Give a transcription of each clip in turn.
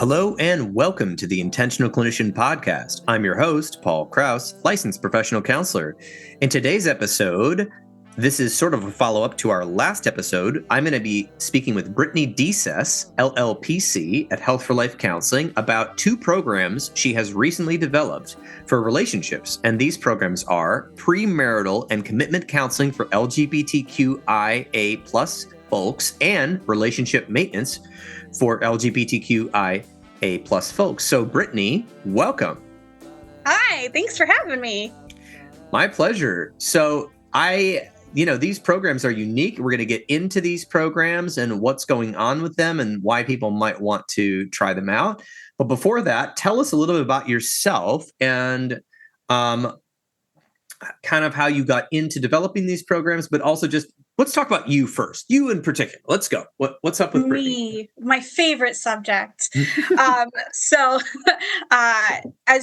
Hello and welcome to the Intentional Clinician podcast. I'm your host, Paul Krauss, licensed professional counselor. In today's episode, this is sort of a follow-up to our last episode. I'm going to be speaking with Brittany Deses, LLPC at Health for Life Counseling, about two programs she has recently developed for relationships. And these programs are premarital and commitment counseling for LGBTQIA plus folks and relationship maintenance for LGBTQIA plus folks. So Brittany, welcome. Hi, thanks for having me. My pleasure. So these programs are unique. We're going to get into these programs and what's going on with them and why people might want to try them out. But before that, tell us a little bit about yourself and kind of how you got into developing these programs, but also just let's talk about you first. You in particular. Let's go. What's up with Brittany? My favorite subject. As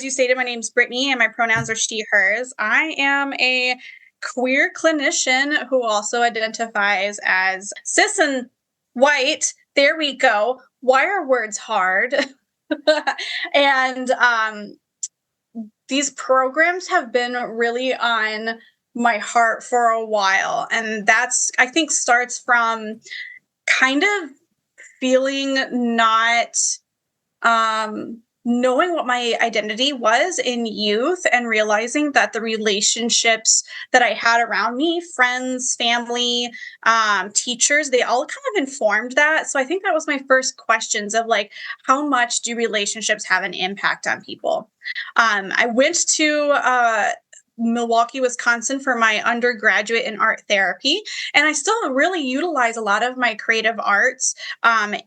you stated, my name's Brittany and my pronouns are she, hers. I am a queer clinician who also identifies as cis and white. There we go. Why are words hard? And these programs have been really on my heart for a while. And that's, I think, starts from kind of feeling not knowing what my identity was in youth and realizing that the relationships that I had around me, friends, family, teachers, they all kind of informed that. So I think that was my first questions of like, how much do relationships have an impact on people? I went to Milwaukee, Wisconsin for my undergraduate in art therapy. And I still really utilize a lot of my creative arts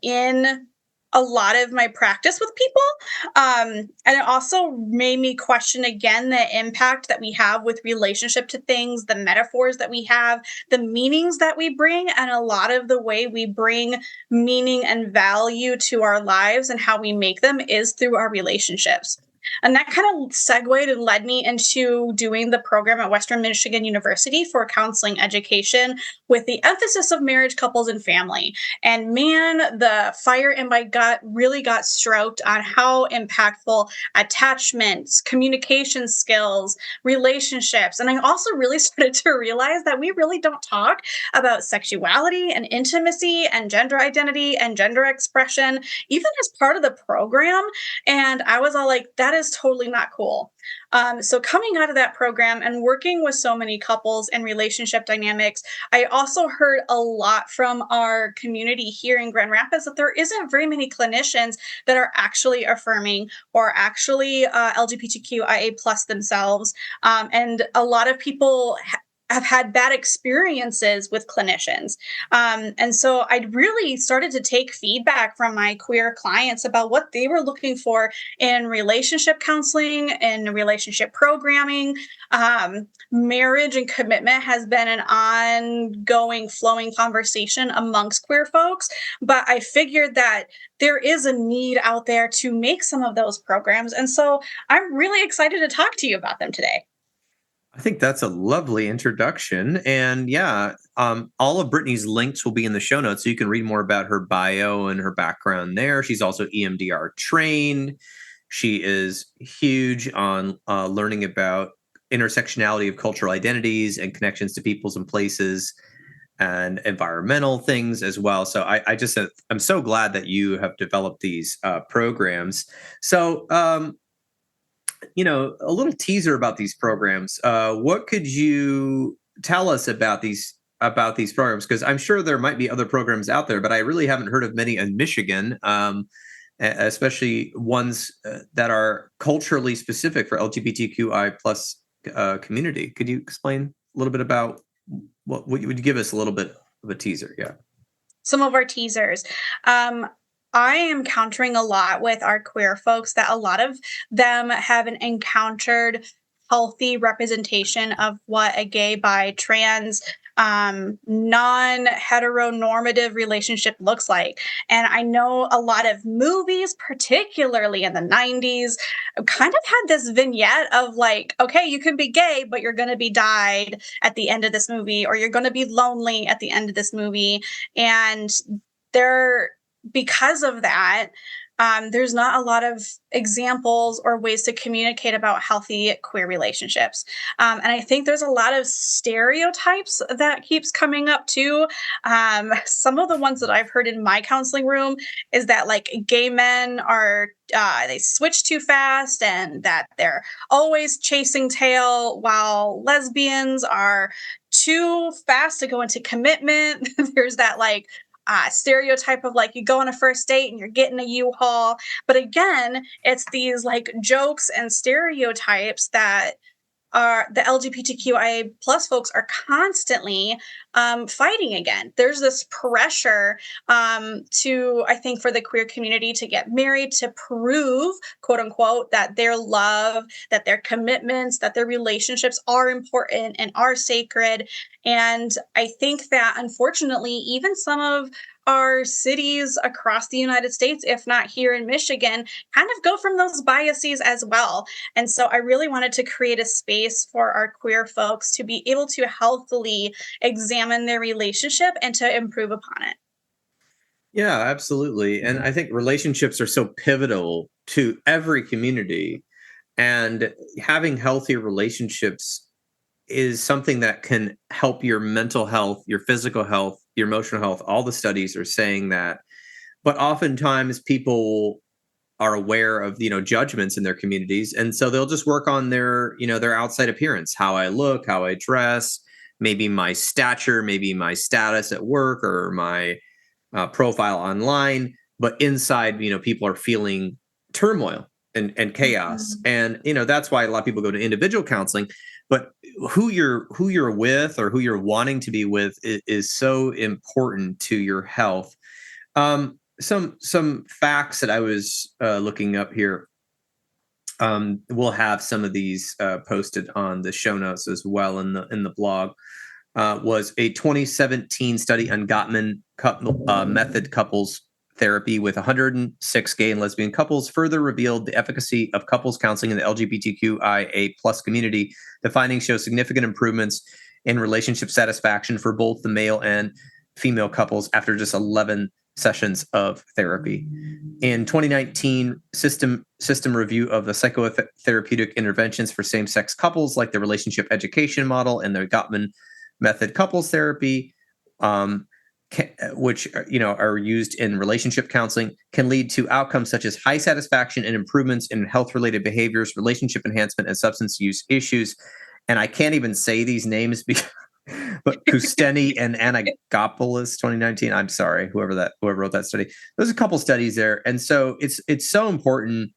in a lot of my practice with people. And it also made me question again the impact that we have with relationship to things, the metaphors that we have, the meanings that we bring, and a lot of the way we bring meaning and value to our lives and how we make them is through our relationships. And that kind of segued and led me into doing the program at Western Michigan University for counseling education with the emphasis of marriage, couples, and family. And man, the fire in my gut really got stroked on how impactful attachments, communication skills, relationships. And I also really started to realize that we really don't talk about sexuality and intimacy and gender identity and gender expression, even as part of the program. And I was all like, that is totally not cool. So coming out of that program and working with so many couples and relationship dynamics, I also heard a lot from our community here in Grand Rapids that there isn't very many clinicians that are actually affirming or actually LGBTQIA plus themselves. And a lot of people have had bad experiences with clinicians. And so I really started to take feedback from my queer clients about what they were looking for in relationship counseling and relationship programming. Marriage and commitment has been an ongoing, flowing conversation amongst queer folks. But I figured that there is a need out there to make some of those programs. And so I'm really excited to talk to you about them today. I think that's a lovely introduction. And all of Brittany's links will be in the show notes, so you can read more about her bio and her background there. She's also EMDR trained. She is huge on learning about intersectionality of cultural identities and connections to peoples and places and environmental things as well. So I'm so glad that you have developed these programs. So, a little teaser about these programs. What could you tell us about these programs? Because I'm sure there might be other programs out there, but I really haven't heard of many in Michigan, especially ones that are culturally specific for LGBTQI plus community. Could you explain a little bit about what would you give us a little bit of a teaser? Yeah. Some of our teasers. I am encountering a lot with our queer folks that a lot of them haven't encountered healthy representation of what a gay, bi, trans, non-heteronormative relationship looks like. And I know a lot of movies, particularly in the 90s, kind of had this vignette of like, okay, you can be gay, but you're going to be died at the end of this movie, or you're going to be lonely at the end of this movie. And there because of that, there's not a lot of examples or ways to communicate about healthy queer relationships. And I think there's a lot of stereotypes that keeps coming up too. Some of the ones that I've heard in my counseling room is that like gay men are they switch too fast and that they're always chasing tail, while lesbians are too fast to go into commitment. There's that like stereotype of like you go on a first date and you're getting a U-Haul. But again, it's these like jokes and stereotypes that are the LGBTQIA plus folks are constantly fighting again. There's this pressure to, I think, for the queer community to get married, to prove, quote unquote, that their love, that their commitments, that their relationships are important and are sacred. And I think that unfortunately, even some of our cities across the United States, if not here in Michigan, kind of go from those biases as well. And so I really wanted to create a space for our queer folks to be able to healthily examine their relationship and to improve upon it. Yeah, absolutely. And I think relationships are so pivotal to every community. And having healthy relationships is something that can help your mental health, your physical health, your emotional health. All the studies are saying that. But oftentimes people are aware of, judgments in their communities. And so they'll just work on their outside appearance, how I look, how I dress, maybe my stature, maybe my status at work or my profile online. But inside, people are feeling turmoil and chaos. Mhm. And, that's why a lot of people go to individual counseling. But who you're with or who you're wanting to be with is so important to your health. Some facts that I was looking up here. We'll have some of these posted on the show notes as well in the blog. Was a 2017 study on Gottman method couples therapy with 106 gay and lesbian couples further revealed the efficacy of couples counseling in the LGBTQIA plus community. The findings show significant improvements in relationship satisfaction for both the male and female couples after just 11 sessions of therapy. In 2019, system review of the psychotherapeutic interventions for same-sex couples, like the relationship education model and the Gottman method couples therapy, which are used in relationship counseling, can lead to outcomes such as high satisfaction and improvements in health-related behaviors, relationship enhancement, and substance use issues. And I can't even say these names but Kusteni and Anagopoulos 2019. I'm sorry, whoever wrote that study. There's a couple studies there, and so it's so important,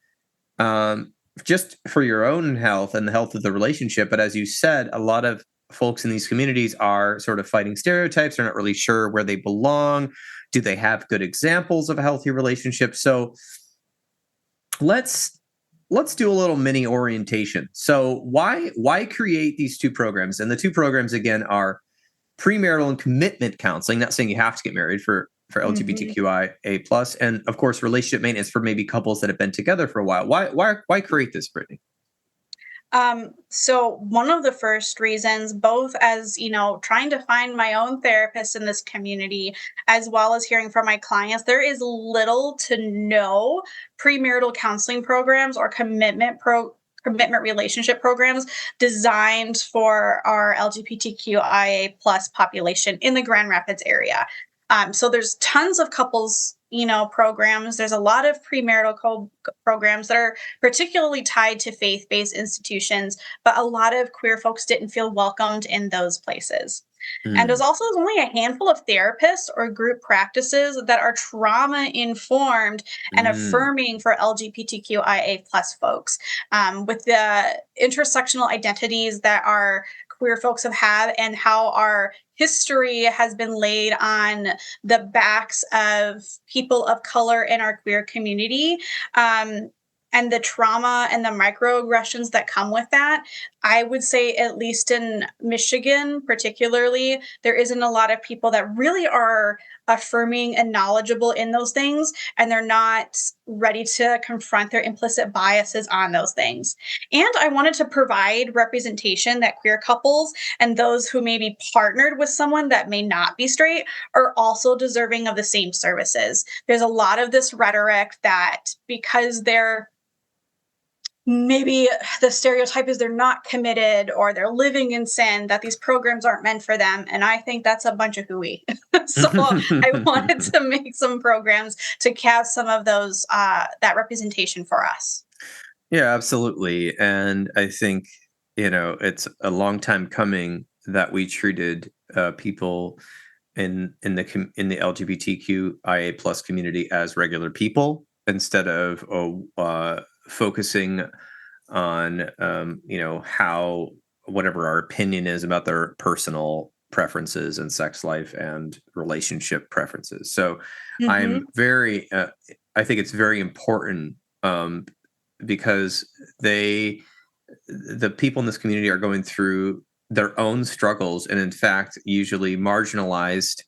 just for your own health and the health of the relationship. But as you said, a lot of folks in these communities are sort of fighting stereotypes. They're not really sure where they belong. Do they have good examples of a healthy relationship? So let's do a little mini orientation. So why create these two programs? And the two programs again are premarital and commitment counseling. Not saying you have to get married for LGBTQIA plus, and of course relationship maintenance for maybe couples that have been together for a while. Why create this, Brittany? So one of the first reasons, both as, trying to find my own therapist in this community, as well as hearing from my clients, there is little to no premarital counseling programs or commitment relationship programs designed for our LGBTQIA plus population in the Grand Rapids area. So there's tons of couples, programs. There's a lot of premarital programs that are particularly tied to faith-based institutions, but a lot of queer folks didn't feel welcomed in those places. And there's also only a handful of therapists or group practices that are trauma informed and affirming for LGBTQIA plus folks, with the intersectional identities that our queer folks have had and how our history has been laid on the backs of people of color in our queer community. And the trauma and the microaggressions that come with that. I would say, at least in Michigan, particularly, there isn't a lot of people that really are affirming and knowledgeable in those things, and they're not ready to confront their implicit biases on those things. And I wanted to provide representation that queer couples and those who may be partnered with someone that may not be straight are also deserving of the same services. There's a lot of this rhetoric that because they're maybe the stereotype is they're not committed or they're living in sin, that these programs aren't meant for them. And I think that's a bunch of hooey. So I wanted to make some programs to have some of those, that representation for us. Yeah, absolutely. And I think, it's a long time coming that we treated people in the LGBTQIA plus community as regular people instead of focusing on how whatever our opinion is about their personal preferences and sex life and relationship preferences. So I'm very I think it's very important because the people in this community are going through their own struggles and in fact usually marginalized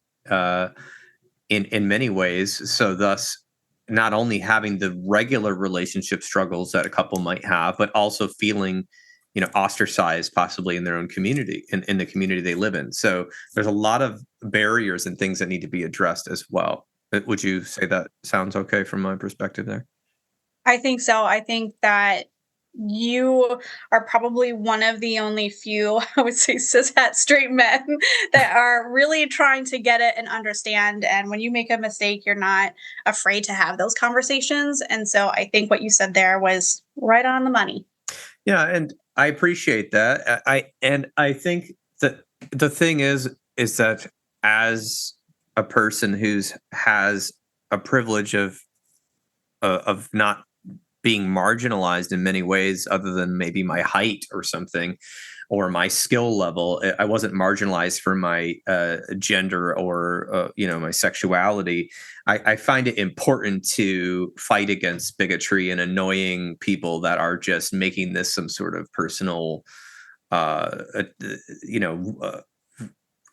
in many ways, so thus not only having the regular relationship struggles that a couple might have, but also feeling, ostracized possibly in their own community, in the community they live in. So there's a lot of barriers and things that need to be addressed as well. Would you say that sounds okay from my perspective there? I think so. I think that you are probably one of the only few, I would say, cishet straight men that are really trying to get it and understand. And when you make a mistake, you're not afraid to have those conversations. And so I think what you said there was right on the money. Yeah, and I appreciate that. I think that the thing is that as a person who's has a privilege of not being marginalized in many ways other than maybe my height or something or my skill level. I wasn't marginalized for my gender or my sexuality. I find it important to fight against bigotry and annoying people that are just making this some sort of personal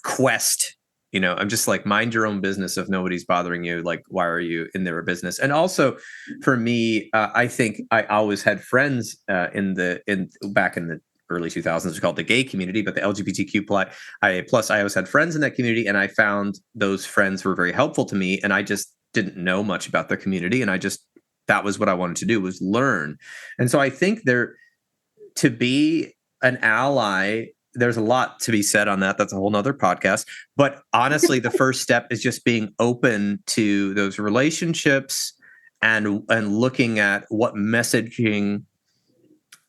quest. I'm just like, mind your own business. If nobody's bothering you, like, why are you in their business? And also for me, I think I always had friends back in the early 2000s, called the gay community, but the LGBTQIA plus, I always had friends in that community. And I found those friends were very helpful to me. And I just didn't know much about the community. And that was what I wanted to do, was learn. And so I think to be an ally, there's a lot to be said on that. That's a whole nother podcast. But honestly, the first step is just being open to those relationships and looking at what messaging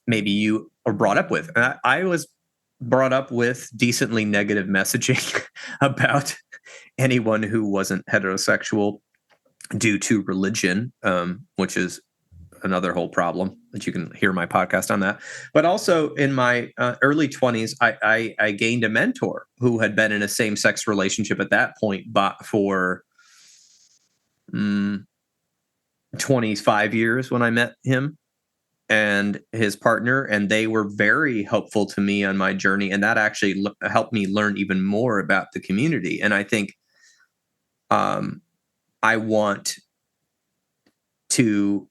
maybe you are brought up with. And I was brought up with decently negative messaging about anyone who wasn't heterosexual due to religion, which is another whole problem that you can hear my podcast on that. But also in my early 20s, I gained a mentor who had been in a same-sex relationship at that point, but for 25 years when I met him and his partner, and they were very helpful to me on my journey. And that actually helped me learn even more about the community. And I think I want to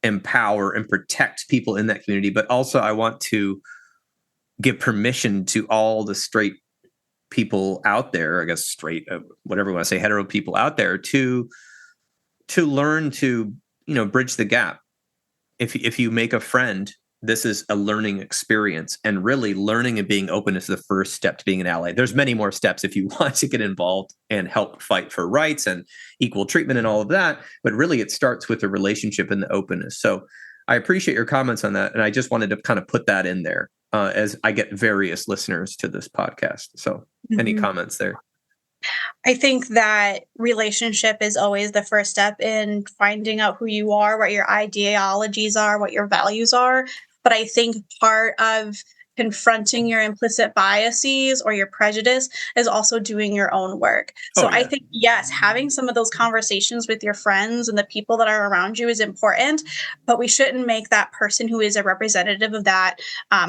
empower and protect people in that community, but also I want to give permission to all the straight people out there, I guess straight, whatever you want to say, hetero people out there to learn to, bridge the gap. If you make a friend, this is a learning experience, and really learning and being open is the first step to being an ally. There's many more steps if you want to get involved and help fight for rights and equal treatment and all of that. But really it starts with the relationship and the openness. So I appreciate your comments on that. And I just wanted to kind of put that in there as I get various listeners to this podcast. So any comments there? I think that relationship is always the first step in finding out who you are, what your ideologies are, what your values are. But I think part of confronting your implicit biases or your prejudice is also doing your own work. So Oh, I yeah. think, yes, having some of those conversations with your friends and the people that are around you is important, but we shouldn't make that person who is a representative of that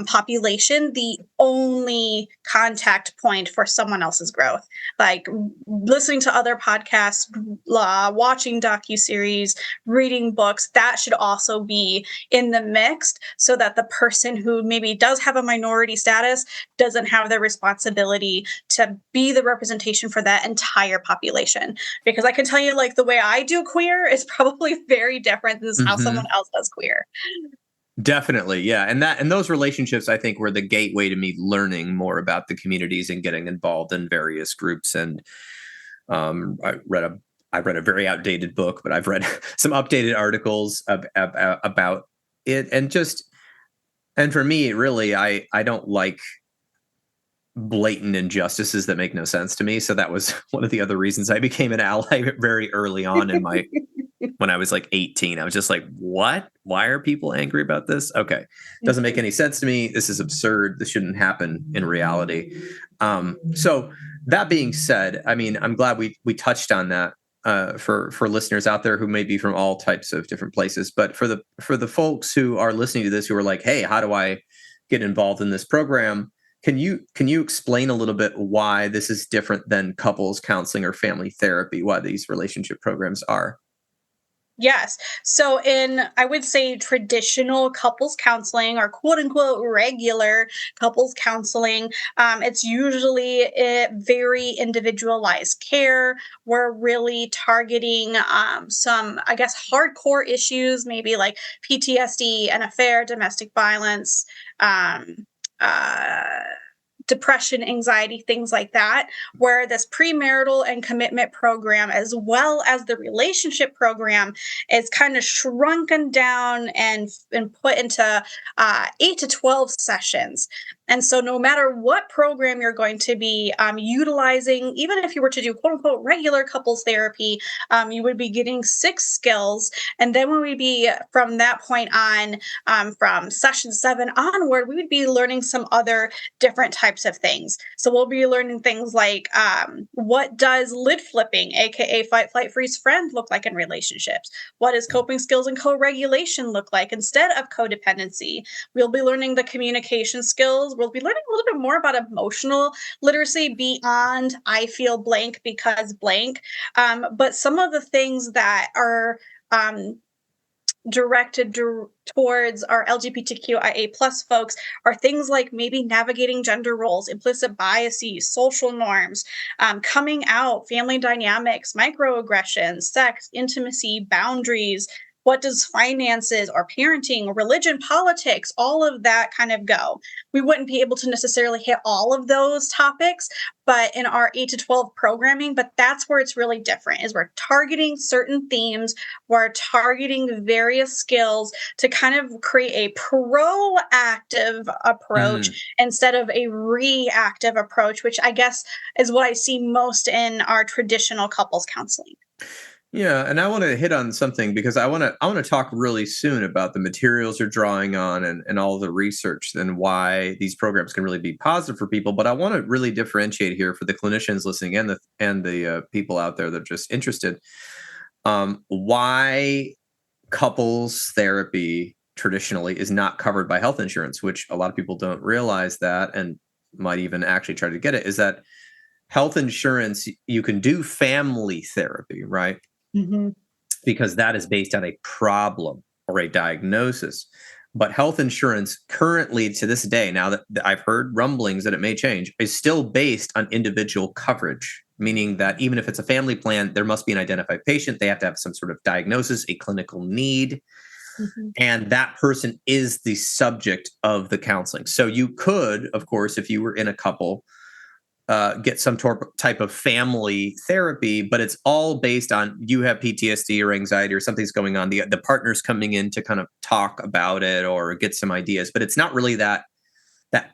population the only contact point for someone else's growth. Like listening to other podcasts, watching docuseries, reading books, that should also be in the mix so that the person who maybe does have a minority status doesn't have the responsibility to be the representation for that entire population. Because I can tell you, like, the way I do queer is probably very different than how someone else does queer. Definitely, yeah, and those relationships, I think, were the gateway to me learning more about the communities and getting involved in various groups. And I read a very outdated book, but I've read some updated articles about it, and for me, really, I don't like blatant injustices that make no sense to me. So that was one of the other reasons I became an ally very early on in my when I was like 18. I was just like, what? Why are people angry about this? Okay. Doesn't make any sense to me. This is absurd. This shouldn't happen in reality. So that being said, I mean, I'm glad we touched on that for listeners out there who may be from all types of different places. But for the folks who are listening to this who are like, hey, how do I get involved in this program? Can you explain a little bit why this is different than couples counseling or family therapy, why these relationship programs are? Yes. So in, I would say, traditional couples counseling or quote unquote regular couples counseling, it's usually a very individualized care. We're really targeting some, I guess, hardcore issues, maybe like PTSD, an affair, domestic violence, um, depression, anxiety, things like that, where this premarital and commitment program, as well as the relationship program, is kind of shrunken down and put into 8 to 12 sessions. And so, no matter what program you're going to be utilizing, even if you were to do quote unquote regular couples therapy, you would be getting 6 skills. And then, when we be from that point on, from session 7 onward, we would be learning some other different types of things. So, we'll be learning things like what does lid flipping, aka fight, flight, freeze, friend, look like in relationships? What does coping skills and co regulation look like instead of codependency? We'll be learning the communication skills. We'll be learning a little bit more about emotional literacy beyond I feel blank because blank. But some of the things that are directed towards our LGBTQIA plus folks are things like maybe navigating gender roles, implicit biases, social norms, coming out, family dynamics, microaggressions, sex, intimacy, boundaries. What does finances or parenting, religion, politics, all of that kind of go? We wouldn't be able to necessarily hit all of those topics, but in our 8 to 12 programming, but that's where it's really different is we're targeting certain themes, we're targeting various skills to kind of create a proactive approach instead of a reactive approach, which I guess is what I see most in our traditional couples counseling. Yeah, and I want to hit on something because I want to talk really soon about the materials you're drawing on and all the research and why these programs can really be positive for people. But I want to really differentiate here for the clinicians listening and the people out there that are just interested. Why couples therapy traditionally is not covered by health insurance, which a lot of people don't realize that and might even actually try to get it, is that health insurance, you can do family therapy, right? Mm-hmm. Because that is based on a problem or a diagnosis. But health insurance currently to this day, now that I've heard rumblings that it may change, is still based on individual coverage, meaning that even if it's a family plan, there must be an identified patient. They have to have some sort of diagnosis, a clinical need. Mm-hmm. And that person is the subject of the counseling. So you could, of course, if you were in a couple, get some type of family therapy, but it's all based on you have PTSD or anxiety or something's going on. The partner's coming in to kind of talk about it or get some ideas, but it's not really that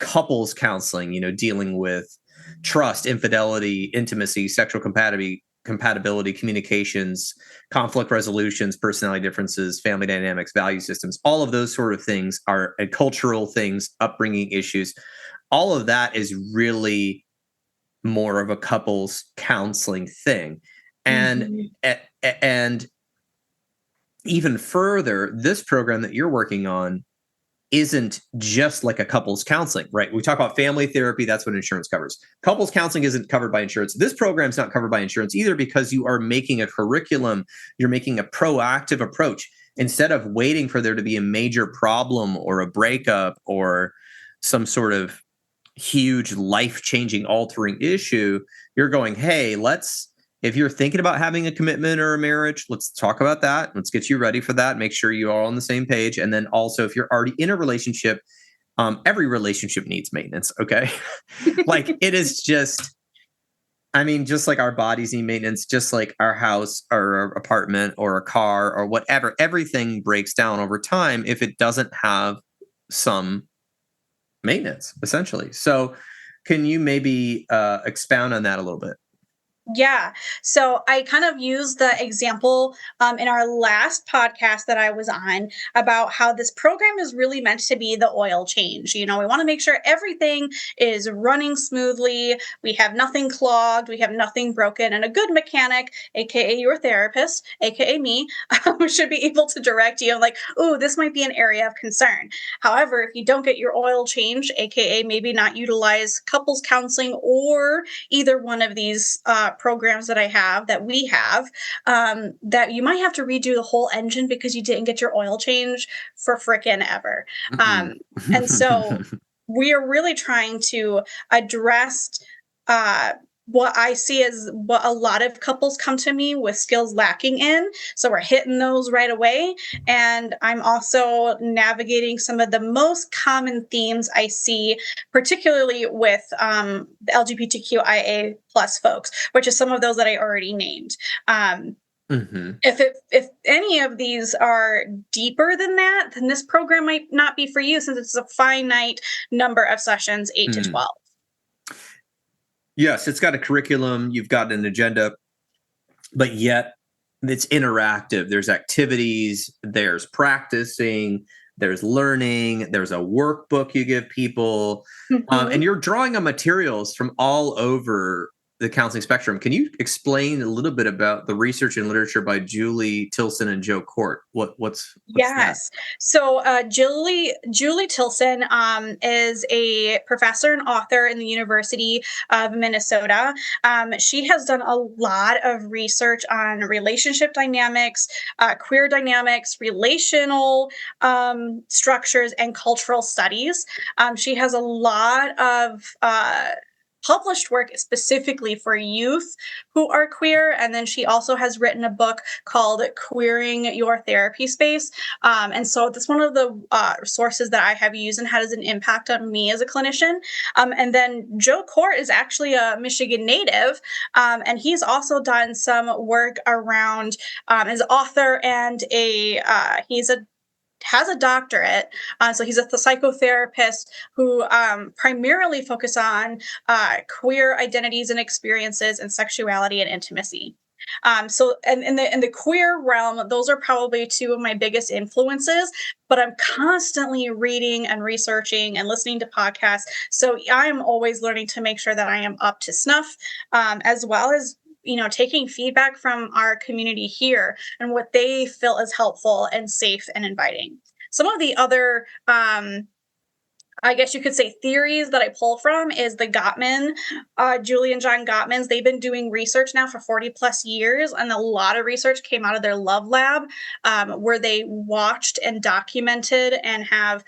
couples counseling, dealing with trust, infidelity, intimacy, sexual compatibility, compatibility, communications, conflict resolutions, personality differences, family dynamics, value systems, all of those sort of things are cultural things, upbringing issues. All of that is really more of a couples counseling thing. And and even further, this program that you're working on isn't just like a couples counseling, right? We talk about family therapy, that's what insurance covers. Couples counseling isn't covered by insurance. This program's not covered by insurance either, because you are making a curriculum, you're making a proactive approach. Instead of waiting for there to be a major problem or a breakup or some sort of huge life-changing, altering issue, you're going, hey, if you're thinking about having a commitment or a marriage, let's talk about that. Let's get you ready for that. Make sure you are on the same page. And then also, if you're already in a relationship, every relationship needs maintenance. Okay. Like it is just, I mean, just like our bodies need maintenance, just like our house or our apartment or a car or whatever, everything breaks down over time if it doesn't have some maintenance, essentially. So can you maybe expound on that a little bit? Yeah. So I kind of used the example in our last podcast that I was on about how this program is really meant to be the oil change. We want to make sure everything is running smoothly. We have nothing clogged. We have nothing broken. And a good mechanic, AKA your therapist, AKA me, should be able to direct you like, oh, this might be an area of concern. However, if you don't get your oil changed, AKA maybe not utilize couples counseling or either one of these programs that we have, that you might have to redo the whole engine because you didn't get your oil change for frickin' ever. And so we are really trying to address what I see as what a lot of couples come to me with skills lacking in. So we're hitting those right away. And I'm also navigating some of the most common themes I see, particularly with the LGBTQIA plus folks, which is some of those that I already named. If any of these are deeper than that, then this program might not be for you, since it's a finite number of sessions, 8 to 12. Yes, it's got a curriculum, you've got an agenda, but yet it's interactive. There's activities, there's practicing, there's learning, there's a workbook you give people, and you're drawing on materials from all over the counseling spectrum. Can you explain a little bit about the research and literature by Julie Tilson and Joe Court? What's yes. that? So Julie Tilson is a professor and author in the University of Minnesota. She has done a lot of research on relationship dynamics, queer dynamics, relational structures, and cultural studies. She has a lot of published work specifically for youth who are queer. And then she also has written a book called Queering Your Therapy Space. And so that's one of the sources that I have used and has an impact on me as a clinician. And then Joe Court is actually a Michigan native. And he's also done some work around as author and has a doctorate. So he's a psychotherapist who primarily focus on queer identities and experiences and sexuality and intimacy. So in the queer realm, those are probably two of my biggest influences, but I'm constantly reading and researching and listening to podcasts. So I'm always learning to make sure that I am up to snuff, as well as taking feedback from our community here and what they feel is helpful and safe and inviting. Some of the other, I guess you could say, theories that I pull from is the Gottman, Julie and John Gottmans. They've been doing research now for 40 plus years, and a lot of research came out of their Love Lab, where they watched and documented and have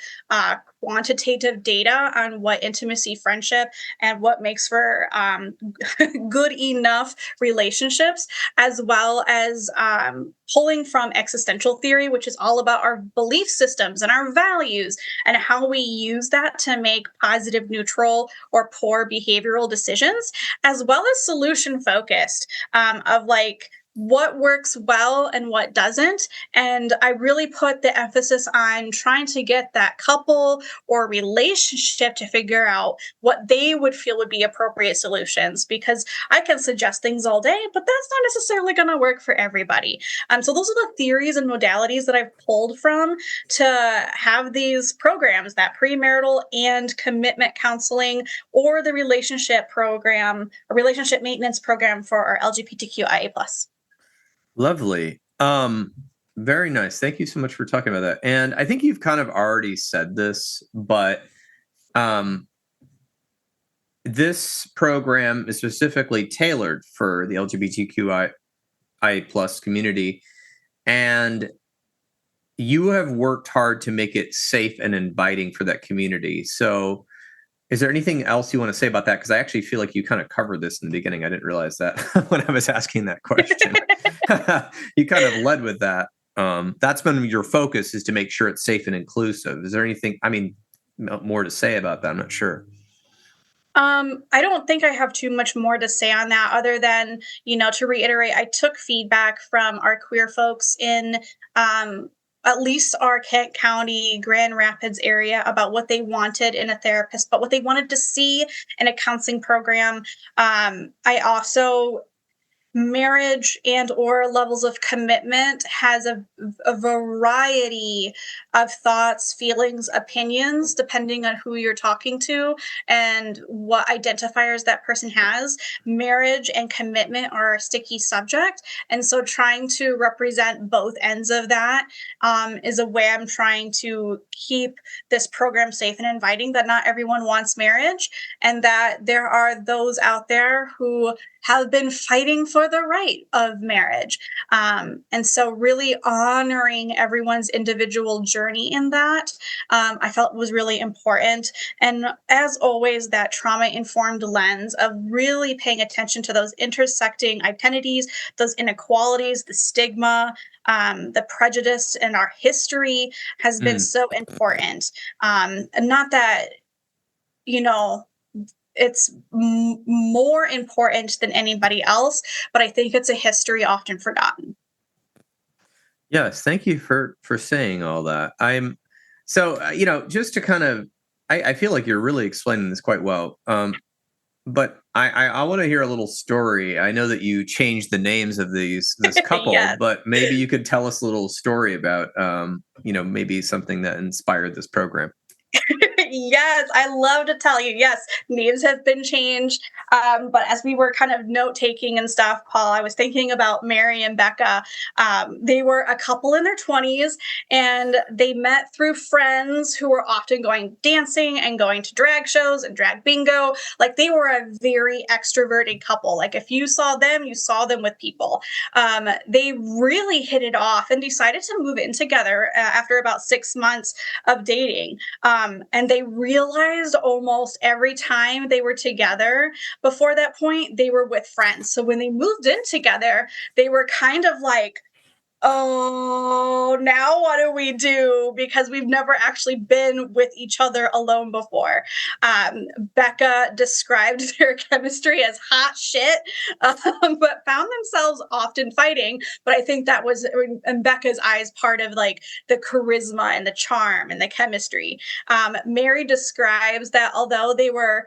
quantitative data on what intimacy, friendship, and what makes for good enough relationships, as well as pulling from existential theory, which is all about our belief systems and our values and how we use that to make positive, neutral, or poor behavioral decisions, as well as solution focused of like, what works well and what doesn't. And I really put the emphasis on trying to get that couple or relationship to figure out what they would feel would be appropriate solutions, because I can suggest things all day, but that's not necessarily going to work for everybody. So those are the theories and modalities that I've pulled from to have these programs, that premarital and commitment counseling, or the relationship program, a relationship maintenance program for our LGBTQIA plus. Lovely. Very nice. Thank you so much for talking about that. And I think you've kind of already said this, but this program is specifically tailored for the LGBTQIA plus community, and you have worked hard to make it safe and inviting for that community. So is there anything else you want to say about that? Because I actually feel like you kind of covered this in the beginning. I didn't realize that when I was asking that question. You kind of led with that. That's been your focus, is to make sure it's safe and inclusive. Is there anything, more to say about that? I'm not sure. I don't think I have too much more to say on that, other than, to reiterate, I took feedback from our queer folks in at least our Kent County, Grand Rapids area about what they wanted in a therapist, but what they wanted to see in a counseling program. I also, marriage and or levels of commitment has a variety of thoughts, feelings, opinions, depending on who you're talking to and what identifiers that person has. Marriage and commitment are a sticky subject, and so trying to represent both ends of that is a way I'm trying to keep this program safe and inviting, that not everyone wants marriage, and that there are those out there who have been fighting for the right of marriage. And so really honoring everyone's individual journey in that, I felt was really important. And as always, that trauma-informed lens of really paying attention to those intersecting identities, those inequalities, the stigma, the prejudice in our history has been so important. Not that, it's more important than anybody else, but I think it's a history often forgotten. Yes, thank you for saying all that. Just to kind of, I feel like you're really explaining this quite well. But I want to hear a little story. I know that you changed the names of this couple, Yes. but maybe you could tell us a little story about, maybe something that inspired this program. Yes, I love to tell you. Yes, names have been changed. But as we were kind of note taking and stuff, Paul, I was thinking about Mary and Becca. They were a couple in their 20s, and they met through friends who were often going dancing and going to drag shows and drag bingo. Like, they were a very extroverted couple. Like, if you saw them, you saw them with people. They really hit it off and decided to move in together after about 6 months of dating. And they realized almost every time they were together before that point, they were with friends. So when they moved in together, they were kind of like, oh, now what do we do? Because we've never actually been with each other alone before. Becca described their chemistry as hot shit, but found themselves often fighting. But I think that was, in Becca's eyes, part of like the charisma and the charm and the chemistry. Mary describes that although they were,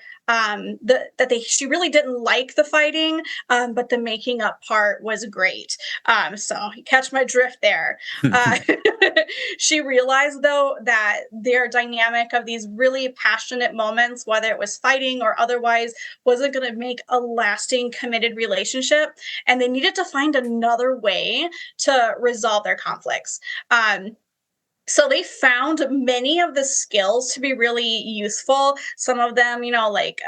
she really didn't like the fighting, but the making up part was great. So you catch my drift there. She realized, though, that their dynamic of these really passionate moments, whether it was fighting or otherwise, wasn't going to make a lasting, committed relationship. And they needed to find another way to resolve their conflicts. So they found many of the skills to be really useful. Some of them, like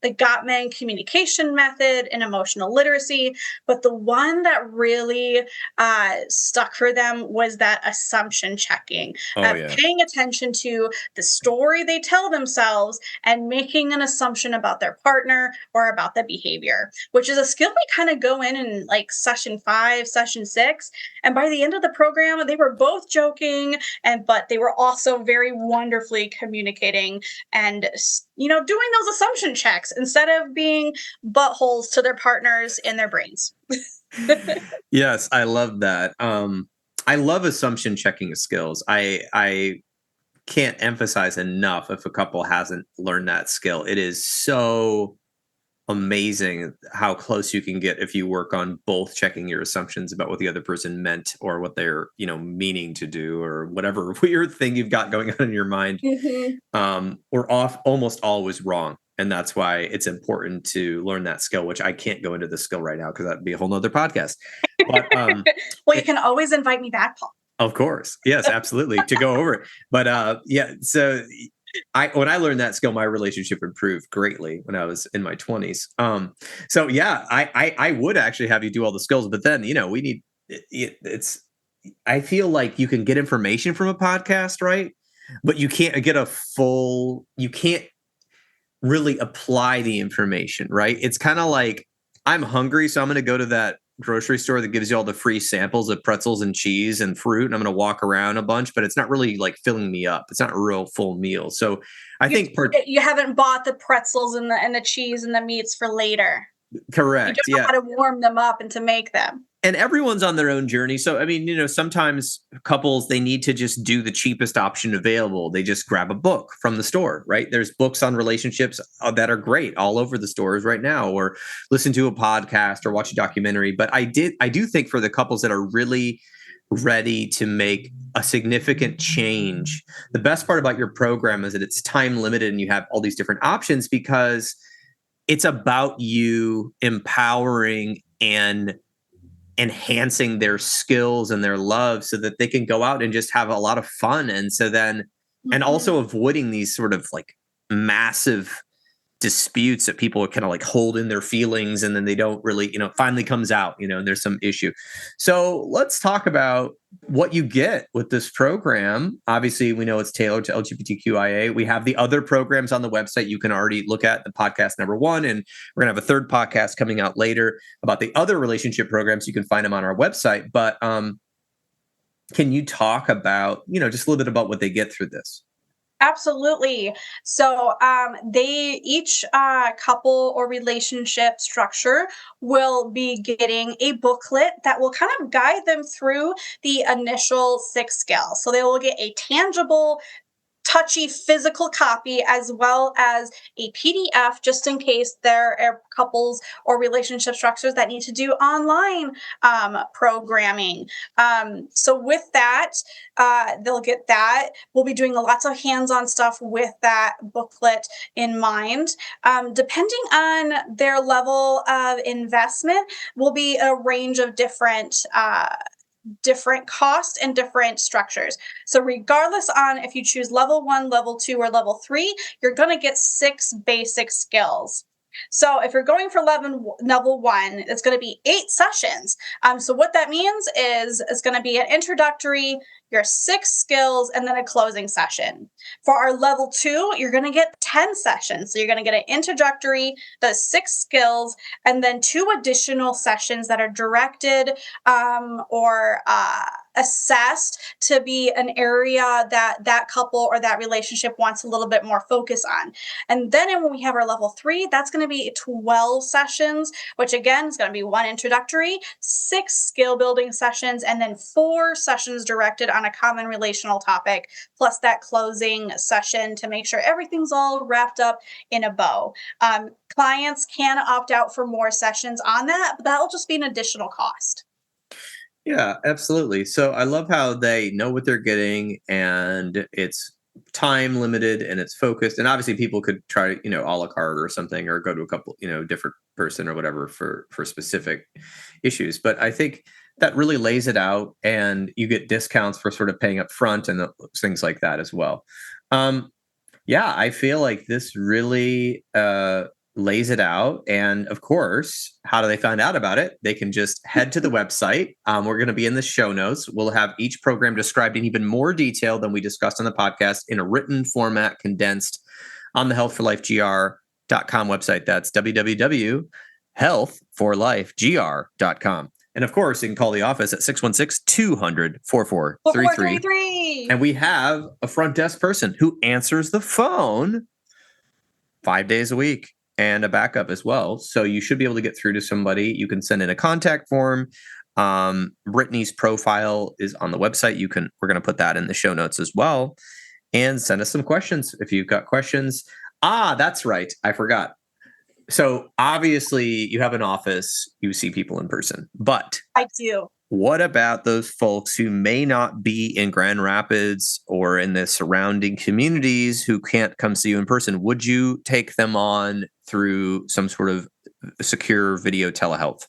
the Gottman communication method and emotional literacy. But the one that really stuck for them was that assumption checking, paying attention to the story they tell themselves and making an assumption about their partner or about the behavior, which is a skill we kind of go in like session 5, session 6. And by the end of the program, they were both joking, but they were also very wonderfully communicating and, doing those assumption checks instead of being buttholes to their partners in their brains. Yes, I love that. I love assumption checking skills. I can't emphasize enough if a couple hasn't learned that skill. It is so amazing how close you can get if you work on both checking your assumptions about what the other person meant or what they're, meaning to do or whatever weird thing you've got going on in your mind. Mhm. We're off almost always wrong. And that's why it's important to learn that skill, which I can't go into the skill right now because that'd be a whole nother podcast. But Well, you can always invite me back, Paul. of course. Yes, absolutely. To go over it. But yeah, so when I learned that skill, my relationship improved greatly when I was in my 20s. So yeah, I would actually have you do all the skills, but then, we need it's I feel like you can get information from a podcast, right? But you can't get you can't really apply the information, right? It's kind of like I'm hungry, so I'm going to go to that grocery store that gives you all the free samples of pretzels and cheese and fruit, and I'm going to walk around a bunch, but it's not really like filling me up. It's not a real full meal. So I think You haven't bought the pretzels and the cheese and the meats for later. You correct. don't know Yeah. how to warm them up and to make them. And everyone's on their own journey. So, I mean, sometimes couples, they need to just do the cheapest option available. They just grab a book from the store, right? There's books on relationships that are great all over the stores right now, or listen to a podcast or watch a documentary. But I do think for the couples that are really ready to make a significant change, the best part about your program is that it's time limited and you have all these different options because it's about you empowering and enhancing their skills and their love so that they can go out and just have a lot of fun. And so then, and also avoiding these sort of like massive disputes that people kind of like hold in their feelings and then they don't really, it finally comes out, and there's some issue. So let's talk about what you get with this program. Obviously, we know it's tailored to LGBTQIA. We have the other programs on the website. You can already look at the podcast number 1, and we're going to have a third podcast coming out later about the other relationship programs. You can find them on our website. But can you talk about, just a little bit about what they get through this? Absolutely. So they each couple or relationship structure will be getting a booklet that will kind of guide them through the initial 6 skills. So they will get a tangible, touchy physical copy as well as a PDF just in case there are couples or relationship structures that need to do online programming. So with that, they'll get that. We'll be doing lots of hands-on stuff with that booklet in mind. Depending on their level of investment, will be a range of different costs and different structures. So regardless on if you choose level 1, level 2, or level 3, you're going to get 6 basic skills. So if you're going for level 1, it's going to be 8 sessions. So what that means is it's going to be an introductory, your 6 skills, and then a closing session. For our level 2, you're going to get 10 sessions. So you're going to get an introductory, the 6 skills, and then 2 additional sessions that are directed or assessed to be an area that couple or that relationship wants a little bit more focus on. And then when we have our level 3, that's going to be 12 sessions, which again is going to be 1 introductory, 6 skill building sessions, and then 4 sessions directed on a common relational topic, plus that closing session to make sure everything's all wrapped up in a bow. Clients can opt out for more sessions on that, but that'll just be an additional cost. Yeah, absolutely. So I love how they know what they're getting and it's time limited and it's focused. And obviously people could try, a la carte or something, or go to a couple, different person or whatever for specific issues. But I think that really lays it out, and you get discounts for sort of paying up front and things like that as well. Yeah, I feel like this really lays it out. And of course, how do they find out about it? They can just head to the website. We're going to be in the show notes. We'll have each program described in even more detail than we discussed on the podcast in a written format, condensed on the healthforlifegr.com website. That's www.healthforlifegr.com. And of course, you can call the office at 616-200-4433. And we have a front desk person who answers the phone 5 days a week. and a backup as well. So you should be able to get through to somebody. You can send in a contact form. Brittany's profile is on the website. We're going to put that in the show notes as well. And send us some questions if you've got questions. That's right. I forgot. So obviously you have an office, you see people in person, but I do. What about those folks who may not be in Grand Rapids or in the surrounding communities who can't come see you in person? Would you take them on through some sort of secure video telehealth?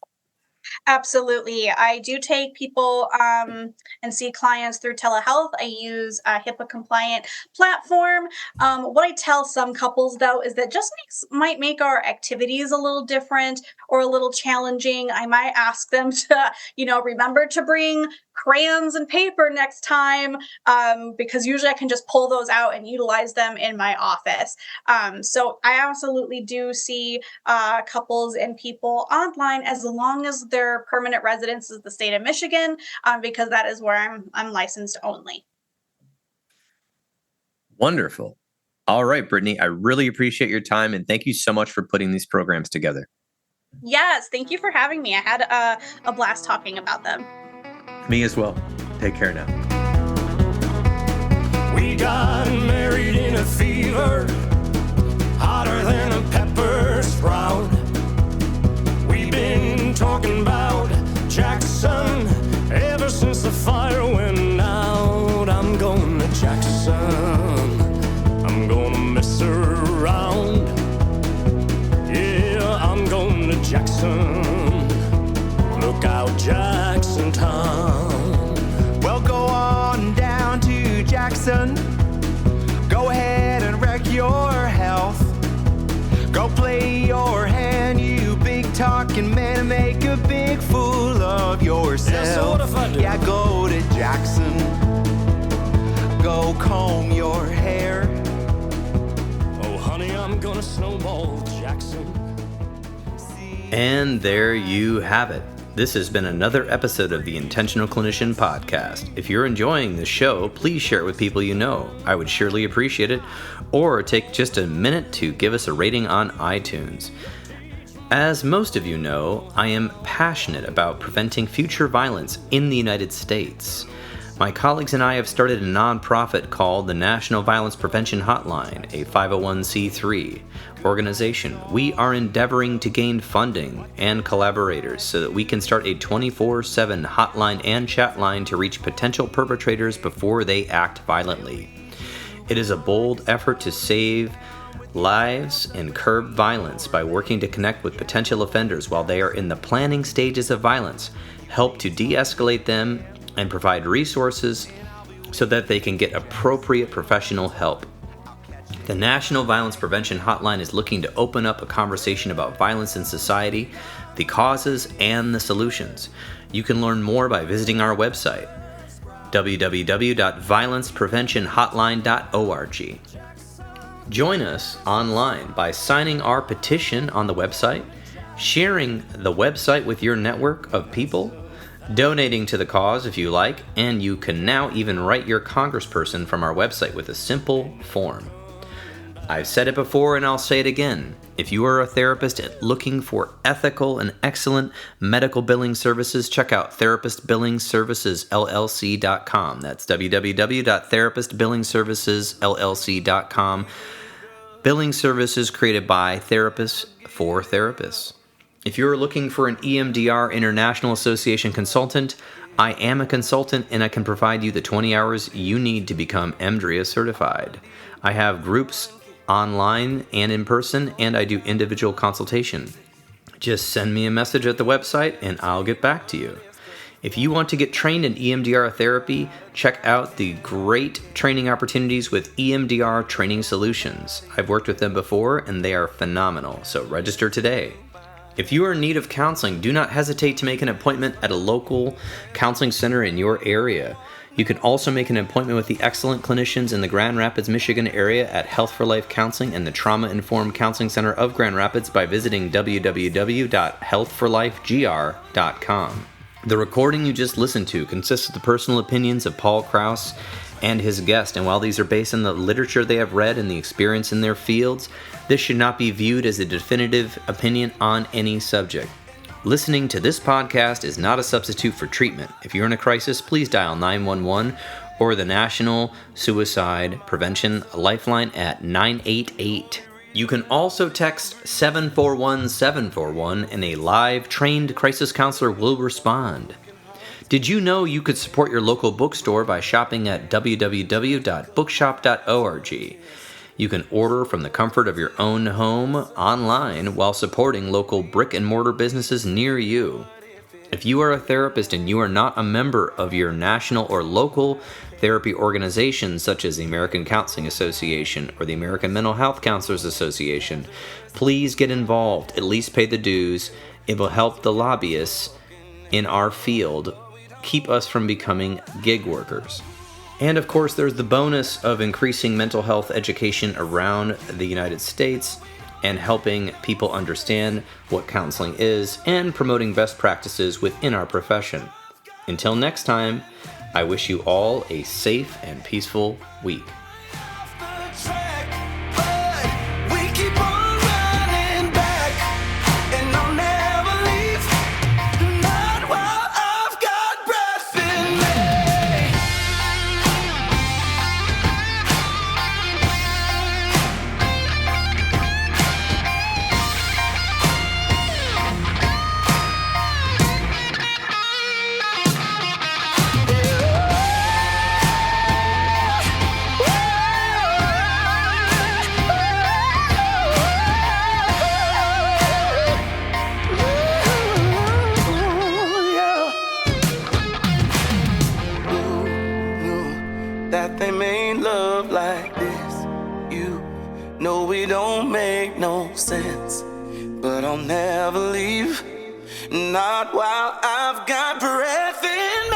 Absolutely. I do take people and see clients through telehealth. I use a HIPAA compliant platform. What I tell some couples, though, is that might make our activities a little different or a little challenging. I might ask them to, remember to bring crayons and paper next time, because usually I can just pull those out and utilize them in my office. So I absolutely do see couples and people online as long as their permanent residence is the state of Michigan, because that is where I'm licensed only. Wonderful. All right, Brittany, I really appreciate your time and thank you so much for putting these programs together. Yes, thank you for having me. I had a blast talking about them. Me as well. Take care now. We got married in a fever, hotter than a pepper sprout. We've been talking about Jackson ever since the fire went out. I'm going to Jackson. I'm gonna mess around. Yeah, I'm going to Jackson. Look out, Jackson Town. Well, go on down to Jackson. Go ahead and wreck your health. Go play your hand, you big talking man, and make a big fool of yourself. Yeah, so what if I do? Yeah, go to Jackson. Go comb your hair. Oh, honey, I'm gonna snowball Jackson. And there you have it. This has been another episode of the Intentional Clinician podcast. If you're enjoying the show, please share it with people you know. I would surely appreciate it. Or take just a minute to give us a rating on iTunes. As most of you know, I am passionate about preventing future violence in the United States. My colleagues and I have started a nonprofit called the National Violence Prevention Hotline, a 501c3 organization. We are endeavoring to gain funding and collaborators so that we can start a 24/7 hotline and chat line to reach potential perpetrators before they act violently. It is a bold effort to save lives and curb violence by working to connect with potential offenders while they are in the planning stages of violence, help to de-escalate them, and provide resources so that they can get appropriate professional help. The National Violence Prevention Hotline is looking to open up a conversation about violence in society, the causes, and the solutions. You can learn more by visiting our website, www.violencepreventionhotline.org. Join us online by signing our petition on the website, sharing the website with your network of people, donating to the cause if you like, and you can now even write your congressperson from our website with a simple form. I've said it before and I'll say it again. If you are a therapist looking for ethical and excellent medical billing services, check out therapistbillingservicesllc.com. That's www.therapistbillingservicesllc.com. Billing services created by therapists for therapists. If you're looking for an EMDR International Association consultant, I am a consultant and I can provide you the 20 hours you need to become EMDRIA certified. I have groups online and in person, and I do individual consultation. Just send me a message at the website and I'll get back to you. If you want to get trained in EMDR therapy, check out the great training opportunities with EMDR Training Solutions. I've worked with them before and they are phenomenal, so register today. If you are in need of counseling, do not hesitate to make an appointment at a local counseling center in your area. You can also make an appointment with the excellent clinicians in the Grand Rapids, Michigan area at Health for Life Counseling and the Trauma Informed Counseling Center of Grand Rapids by visiting www.healthforlifegr.com. The recording you just listened to consists of the personal opinions of Paul Krauss and his guest, and while these are based on the literature they have read and the experience in their fields, this should not be viewed as a definitive opinion on any subject. Listening to this podcast is not a substitute for treatment. If you're in a crisis, please dial 911 or the National Suicide Prevention Lifeline at 988. You can also text 741-741 and a live trained crisis counselor will respond. Did you know you could support your local bookstore by shopping at www.bookshop.org? You can order from the comfort of your own home online while supporting local brick and mortar businesses near you. If you are a therapist and you are not a member of your national or local therapy organizations such as the American Counseling Association or the American Mental Health Counselors Association, please get involved, at least pay the dues. It will help the lobbyists in our field keep us from becoming gig workers. And of course, there's the bonus of increasing mental health education around the United States and helping people understand what counseling is and promoting best practices within our profession. Until next time, I wish you all a safe and peaceful week. That they made love like this. You know we don't make no sense, but I'll never leave, not while I've got breath in me.